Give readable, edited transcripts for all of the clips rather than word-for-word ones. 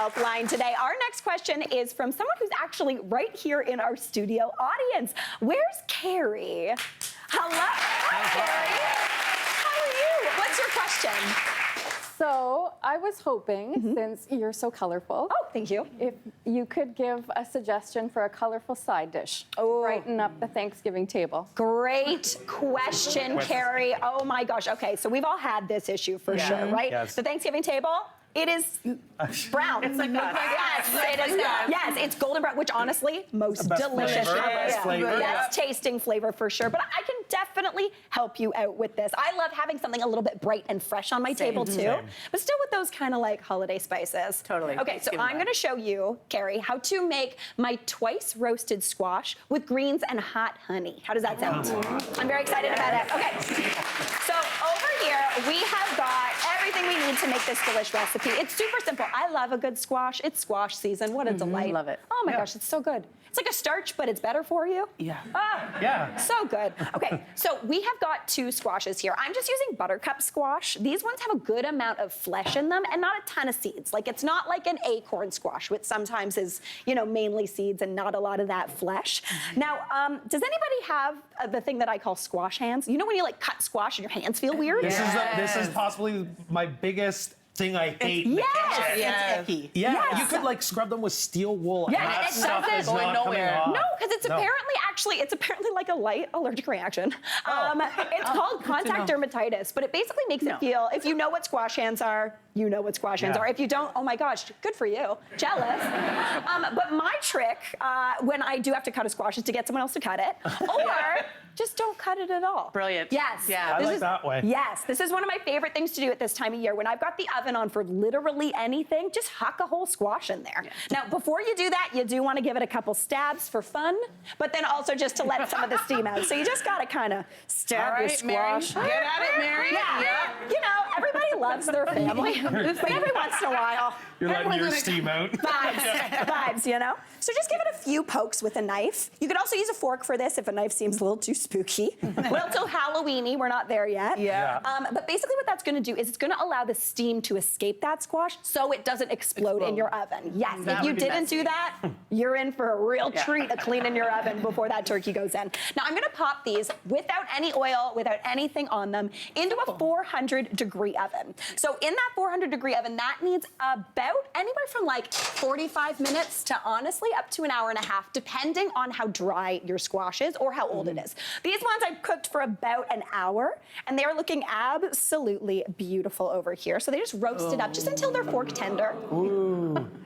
Helpline today. Our next question is from someone who's actually right here in our studio audience. Where's Carrie? Hello. Hi, Carrie. How are you? What's your question? So I was hoping, since you're so colorful, Oh, thank you. if you could give a suggestion for a colorful side dish to brighten up the Thanksgiving table. Great question, Carrie. Oh my gosh. Okay, so we've all had this issue for sure, right? Yes. The Thanksgiving table. It is brown. It's like us. Yes, it is. Yes, it's golden brown, which honestly, most best delicious. flavor. Best flavor. Best tasting flavor for sure. But I can definitely help you out with this. I love having something a little bit bright and fresh on my table too, Same. but still with those kind of like holiday spices. Totally. Okay, so I'm going to show you, Carrie, how to make my twice roasted squash with greens and hot honey. How does that sound? I'm very excited about it. Okay. So over here, we have got everything we need to make this delish recipe. It's super simple. I love a good squash. It's squash season. What a delight. Love it. Oh my gosh, it's so good. It's like a starch, but it's better for you. Yeah. Ah, Yeah. so good. Okay, so we have got 2 squashes here. I'm just using buttercup squash. These ones have a good amount of flesh in them and not a ton of seeds. Like it's not like an acorn squash, which sometimes is, you know, mainly seeds and not a lot of that flesh. Now, does anybody have the thing that I call squash hands? You know when you like cut squash and your hands feel weird? This is possibly my biggest thing I hate. in the Yes. kitchen. It's icky. Yeah, Yes. you could like scrub them with steel wool. Yeah, and that it stuff doesn't is go not coming nowhere. off. No, because it's apparently like a light allergic reaction. It's called contact dermatitis, but it basically makes it feel, if you know what squash hands are, you know what squash hands Yeah. are. If you don't, oh my gosh, good for you. Jealous. But my trick when I do have to cut a squash is to get someone else to cut it, or just don't cut it at all. Brilliant. Yes. Yeah. I This like is- that way. Yes, this is one of my favorite things to do at this time of year. When I've got the oven on for literally anything, just huck a whole squash in there. Now, before you do that, you do want to give it a couple stabs for fun, but then also just to let some of the steam out. So you just got to kind of stab All your right, Mary. squash. Get at it, Mary. Yeah. You know, everybody loves their family, but every once in a while, You're letting your Everyone's steam out. vibes, you know? So just give it a few pokes with a knife. You could also use a fork for this if a knife seems a little too spooky. A little too Halloween-y, we're not there yet. Yeah. But basically what that's gonna do is it's gonna allow the steam to escape that squash so it doesn't explode in your oven. Yes, That if you would be didn't messy. do that, you're in for a real treat of cleaning your oven before that turkey goes in. Now I'm gonna pop these without any oil, without anything on them, into a 400-degree oven. So in that 400-degree oven, that needs about anywhere from like 45 minutes to honestly up to an hour and a half, depending on how dry your squash is or how old it is. These ones I've cooked for about an hour, and they're looking absolutely beautiful over here. So they just roasted up just until they're fork tender.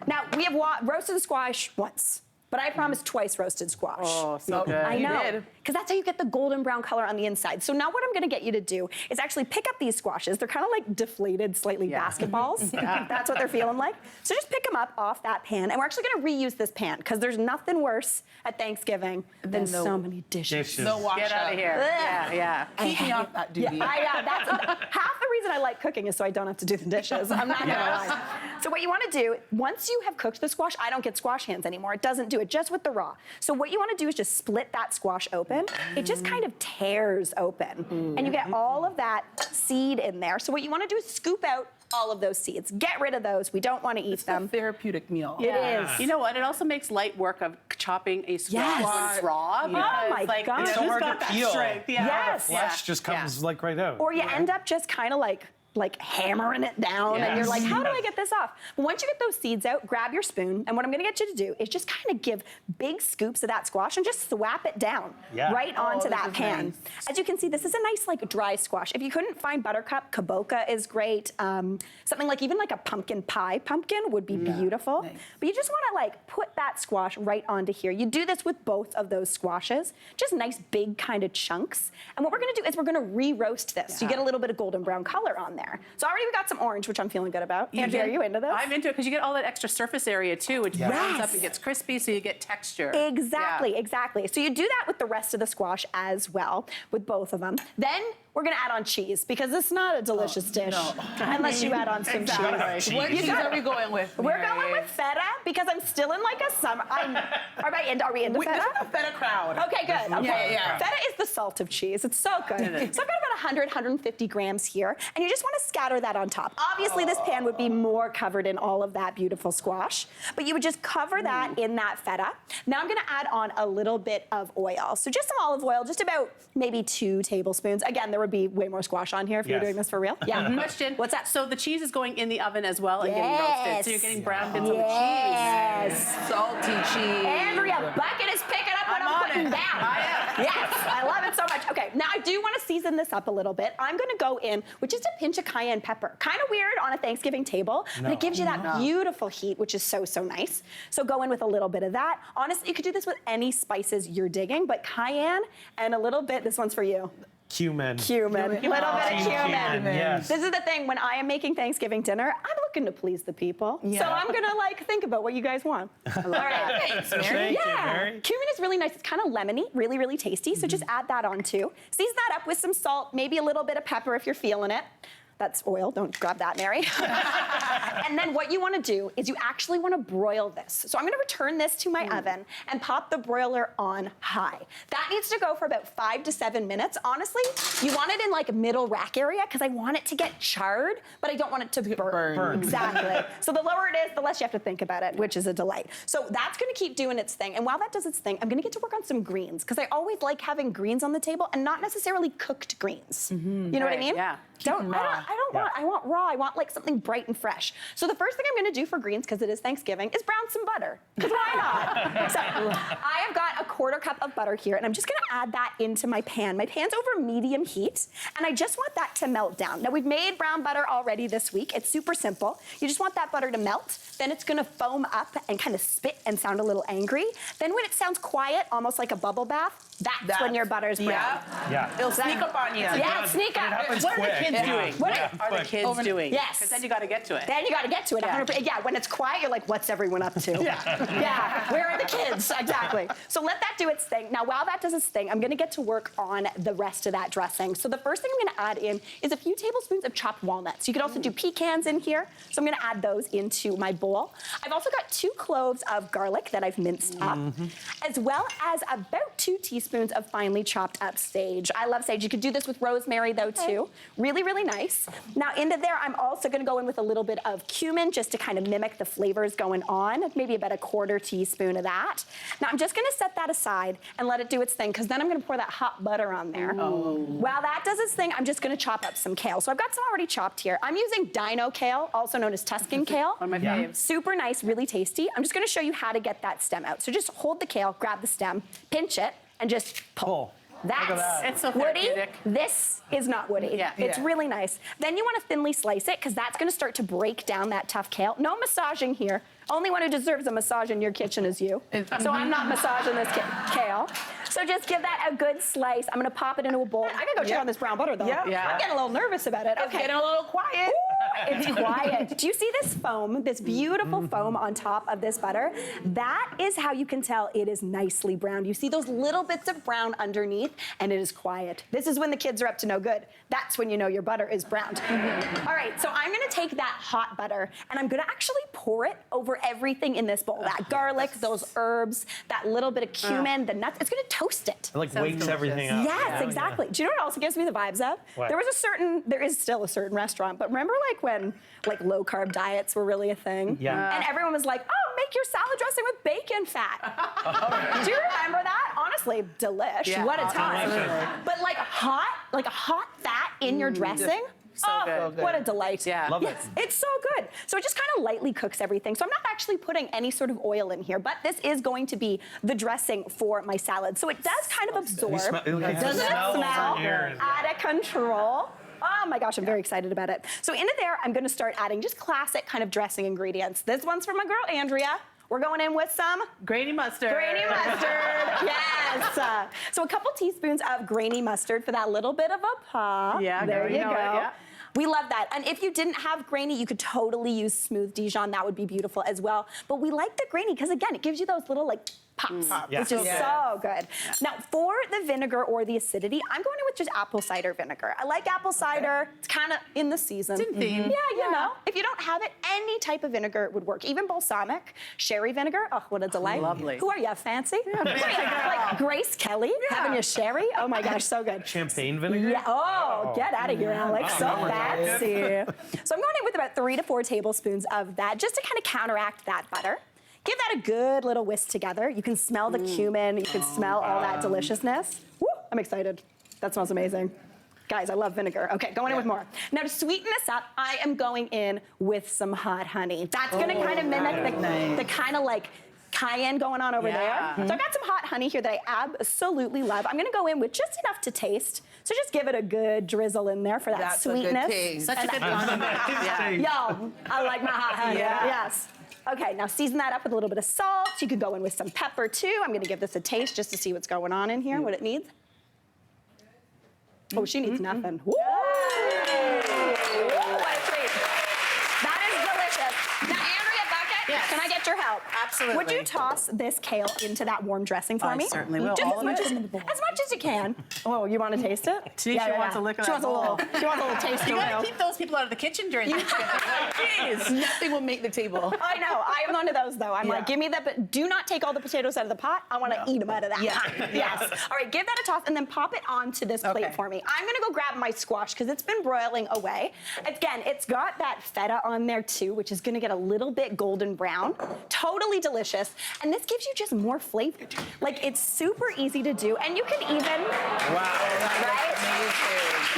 Now, we have roasted the squash once, but I promised twice roasted squash. Oh, so good. I You know, did. because that's how you get the golden brown color on the inside. So now what I'm gonna get you to do is actually pick up these squashes. They're kind of like deflated, slightly basketballs. That's what they're feeling like. So just pick them up off that pan, and we're actually gonna reuse this pan, because there's nothing worse at Thanksgiving than so many dishes. Dishes. No wash Get out of here. Ugh. Yeah. Keep me off that duty. That's half the reason I like cooking is so I don't have to do the dishes. I'm not gonna lie. So what you want to do, once you have cooked the squash, I don't get squash hands anymore. It doesn't do it, just with the raw. So what you want to do is just split that squash open. It just kind of tears open, and you get all of that seed in there. So what you want to do is scoop out all of those seeds. Get rid of those. We don't want to eat them. Therapeutic meal. It is. You know what? It also makes light work of chopping a squash Yes. when it's raw. Oh my because, God. It's It's so just hard to got that peel. strength. Yeah. Yes. Flesh just comes like right out. Or you end up just kind of like hammering it down, and you're like, how do I get this off? But once you get those seeds out, grab your spoon, and what I'm gonna get you to do is just kind of give big scoops of that squash and just swap it down right onto that this is pan. nice. As you can see, this is a nice like dry squash. If you couldn't find buttercup, kaboka is great. Something like even like a pumpkin pie pumpkin would be beautiful. nice. But you just wanna like put that squash right onto here. You do this with both of those squashes, just nice big kind of chunks. And what we're gonna do is we're gonna re-roast this. So you get a little bit of golden brown color on there. So already we got some orange, which I'm feeling good about. Andrew, are you into this? I'm into it because you get all that extra surface area too, which browns Yes. up and gets crispy, so you get texture. Exactly, Yeah. exactly. So you do that with the rest of the squash as well, with both of them. Then we're gonna add on cheese because it's not a delicious dish unless you add on some cheese. What cheese are we going with? We're Mary? going with feta because I'm still in like a summer. Are we into This feta? is a feta crowd. Okay, good. Okay. Yeah. Feta is the salt of cheese. It's so good. So I've got about 100, 150 grams here, and you just want to scatter that on top. Obviously, this pan would be more covered in all of that beautiful squash, but you would just cover that in that feta. Now I'm going to add on a little bit of oil. So just some olive oil, just about maybe 2 tablespoons. Again, there would be way more squash on here if you're Yes. doing this for real. Yeah. Question. What's that? So the cheese is going in the oven as well and getting roasted. So you're getting brown bits of the cheese. Yes. Salty cheese. Andrea, bucket is picking up what I'm I'm on putting it. down. Yes, I love it so much. Okay, now I do want to season this up a little bit. I'm going to go in with just a pinch of cayenne pepper. Kind of weird on a Thanksgiving table, but it gives you that beautiful heat, which is so, so nice. So go in with a little bit of that. Honestly, you could do this with any spices you're digging, but cayenne and a little bit, this one's for you. Cumin. Cumin. Little bit of cumin. Yes. This is the thing, when I am making Thanksgiving dinner, I'm looking to please the people. So I'm gonna like think about what you guys want. All right. Thanks, Mary. Thank you, Yeah, Mary. cumin is really nice. It's kind of lemony, really, really tasty. So just add that on too. Season that up with some salt, maybe a little bit of pepper if you're feeling it. That's oil, don't grab that, Mary. And then what you wanna do is you actually wanna broil this. So I'm gonna return this to my oven and pop the broiler on high. That needs to go for about 5 to 7 minutes. Honestly, you want it in like middle rack area because I want it to get charred, but I don't want it to burn. Burn. Exactly. So the lower it is, the less you have to think about it, which is a delight. So that's gonna keep doing its thing. And while that does its thing, I'm gonna get to work on some greens because I always like having greens on the table and not necessarily cooked greens. You know what I Right, mean? yeah. I want raw. I want like something bright and fresh. So the first thing I'm gonna do for greens, because it is Thanksgiving, is brown some butter. Because why not? So I have got a 1/4 cup of butter here, and I'm just gonna add that into my pan. My pan's over medium heat, and I just want that to melt down. Now we've made brown butter already this week. It's super simple. You just want that butter to melt, then it's gonna foam up and kind of spit and sound a little angry. Then when it sounds quiet, almost like a bubble bath, that's when your butter's brown. Yeah. It'll sneak up on you. Yeah, sneak up. It happens What are the quick. kids doing? What What are the kids doing? Yes. Because then you got to get to it. Then you got to get to it. 100%. Yeah, when it's quiet, you're like, what's everyone up to? Yeah. Where are the kids? Exactly. So let that do its thing. Now, while that does its thing, I'm going to get to work on the rest of that dressing. So the first thing I'm going to add in is a few tablespoons of chopped walnuts. You could also do pecans in here. So I'm going to add those into my bowl. I've also got 2 cloves of garlic that I've minced up, as well as about 2 teaspoons of finely chopped up sage. I love sage. You could do this with rosemary though too. Really, really nice. Now into there, I'm also gonna go in with a little bit of cumin just to kind of mimic the flavors going on, maybe about a 1/4 teaspoon of that. Now I'm just gonna set that aside and let it do its thing, because then I'm gonna pour that hot butter on there. While that does its thing, I'm just gonna chop up some kale. So I've got some already chopped here. I'm using dino kale, also known as Tuscan kale. One of my faves. Super nice, really tasty. I'm just gonna show you how to get that stem out. So just hold the kale, grab the stem, pinch it, and just pull. That's that. It's so woody. therapeutic. This is not woody. Yeah. It's really nice. Then you want to thinly slice it because that's going to start to break down that tough kale. No massaging here. Only one who deserves a massage in your kitchen is you. So I'm not massaging this kale. So just give that a good slice. I'm going to pop it into a bowl. I gotta go check on this brown butter though. Yeah. I'm getting a little nervous about it. It's getting a little quiet. It's quiet. Do you see this foam, this beautiful foam on top of this butter? That is how you can tell it is nicely browned. You see those little bits of brown underneath, and it is quiet. This is when the kids are up to no good. That's when you know your butter is browned. All right, so I'm gonna take that hot butter, and I'm gonna actually pour it over everything in this bowl. That garlic, those herbs, that little bit of cumin, the nuts. It's gonna toast it. It like Sounds wakes delicious. everything up. Yes, exactly. Do you know what also gives me the vibes of? What? There is still a certain restaurant, but remember like when like low carb diets were really a thing? Yeah. And everyone was like, oh, make your salad dressing with bacon fat. Do you remember that? Honestly, delish. Yeah. What a time. Delicious. But like a hot fat in your dressing. So oh, good. what a delight. Yeah. Love it. Yes, it's so good. So it just kind of lightly cooks everything. So I'm not actually putting any sort of oil in here, but this is going to be the dressing for my salad. So it does kind of absorb. Doesn't Doesn't it smell here? out of control? Oh my gosh, I'm very excited about it. So into there, I'm gonna start adding just classic kind of dressing ingredients. This one's for my girl, Andrea. We're going in with some Grainy mustard. grainy mustard. Yes. So a couple teaspoons of grainy mustard for that little bit of a pop. Yeah, there you you know go. it, yeah. We love that. And if you didn't have grainy, you could totally use smooth Dijon. That would be beautiful as well. But we like the grainy because, again, it gives you those little, like, pops, Yeah. which is so good. Now, for the vinegar or the acidity, I'm going in with just apple cider vinegar. I like apple cider. It's kind of in the season. It's in theme. Yeah, you know. If you don't have it, any type of vinegar would work. Even balsamic, sherry vinegar. Oh, what a delight. Lovely. Who are you, fancy? What are you, like Grace Kelly having your sherry? Oh my gosh, so good. Champagne vinegar? Yeah. Oh, get out of here, Alex. So no, we're fancy. So I'm going in with about 3 to 4 tablespoons of that just to kind of counteract that butter. Give that a good little whisk together. You can smell the cumin. You can smell all that deliciousness. Woo, I'm excited. That smells amazing. Guys, I love vinegar. Okay, going in with more. Now to sweeten this up, I am going in with some hot honey. That's gonna kind of mimic the kind of like cayenne going on over there. So I've got some hot honey here that I absolutely love. I'm gonna go in with just enough to taste. So just give it a good drizzle in there for that That's a good sweetness. taste. Such a good condiment. Y'all, I like my hot honey. Yeah. Yes. Okay, now season that up with a little bit of salt. You could go in with some pepper too. I'm gonna give this a taste just to see what's going on in here, what it needs. Oh, she needs nothing. Woo! What a treat. That is delicious. Now, Andrea Bucket, Yes. can I get your help? Absolutely. Would you toss this kale into that warm dressing for I me? certainly will. Just All as much of as, it? as much as you can. Oh, you want to taste it? See, she wants a lick of She that wants a little. bowl. She wants a little taste. You of gotta it. keep those people out of the kitchen during Thanksgiving. Jeez, nothing will make the table. I know. I am one of those though. I'm Yeah. like, give me that, but do not take all the potatoes out of the pot. I want to eat them out of that Yeah. pot. Yes. All right, give that a toss and then pop it onto this plate Okay. for me. I'm gonna go grab my squash because it's been broiling away. Again, it's got that feta on there too, which is gonna get a little bit golden brown. Totally delicious. And this gives you just more flavor. Like it's super easy to do, and you can even, right?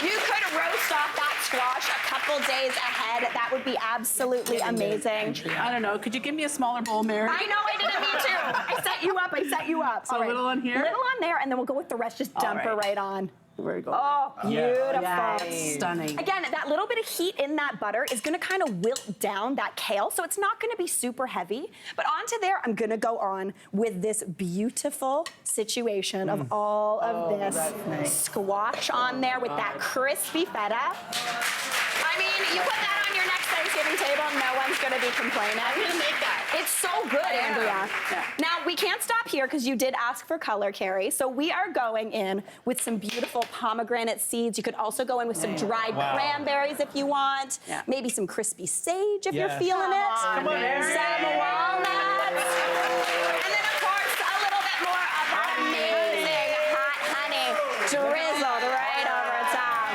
You could roast off that squash a couple days ahead. That would be absolutely amazing. I don't know. Could you give me a smaller bowl, Mary? I know I didn't mean to. I set you up. I set you up. So a little on here? Little on there, and then we'll go with the rest. Just dump her right on. Very good. Oh, beautiful. Stunning. Again, that little bit of heat in that butter is gonna kind of wilt down that kale, so it's not gonna be super heavy. But onto there, I'm gonna go on with this beautiful situation of all of this squash on there with that crispy feta. I mean, you put that on your next Thanksgiving table, no one's gonna be complaining. I'm gonna make that. It's so good, Andrea. Yeah. Now, we can't stop here because you did ask for color, Carrie. So we are going in with some beautiful pomegranate seeds. You could also go in with some dried cranberries if you want. Yeah. Maybe some crispy sage if you're Yes. feeling it. Come on, Mary. Some walnuts. And then, of course, a little bit more of that amazing hot honey drizzled right over top.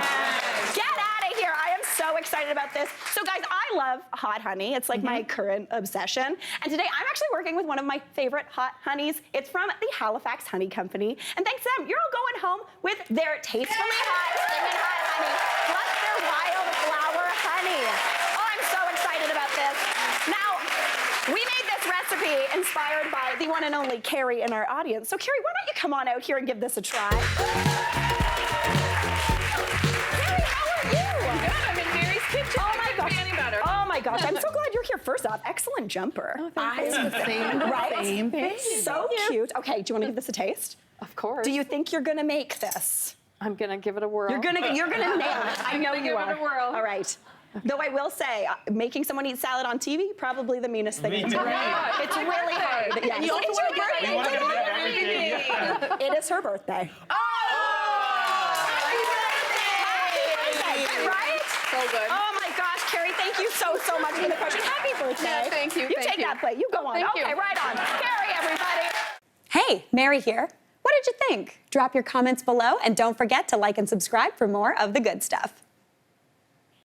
Get out of here. I am so excited about this. So, guys, I love hot honey. It's like my current obsession. And today I'm actually working with one of my favorite hot honeys. It's from the Halifax Honey Company. And thanks to them, you're all going home with their tastefully hot, steaming hot honey, plus their wildflower honey. Oh, I'm so excited about this. Now, we made this recipe inspired by the one and only Carrie in our audience. So, Carrie, why don't you come on out here and give this a try? Carrie, how are you? I'm in Mary's kitchen. Oh my gosh. Any better. Oh my gosh. I'm so glad you're here. First off, excellent jumper. Right? Same page. So cute. Okay, do you want to give this a taste? Of course. Do you think you're gonna make this? I'm gonna give it a whirl. You're gonna nail it. I know you give it are. a whirl. All right. Though I will say, making someone eat salad on TV, probably the meanest thing in the world. It's really hard. Yes. You also It's wanna your give her- birthday. you wanna It's give your her everything. birthday. It is her birthday. Right? So good. Oh my gosh, Carrie, thank you so much for the question. Happy birthday. Yeah, thank you, You thank take you. that plate. You go on. Thank Okay, you. right on. Carrie, everybody. Hey, Mary here. What did you think? Drop your comments below and don't forget to like and subscribe for more of the good stuff.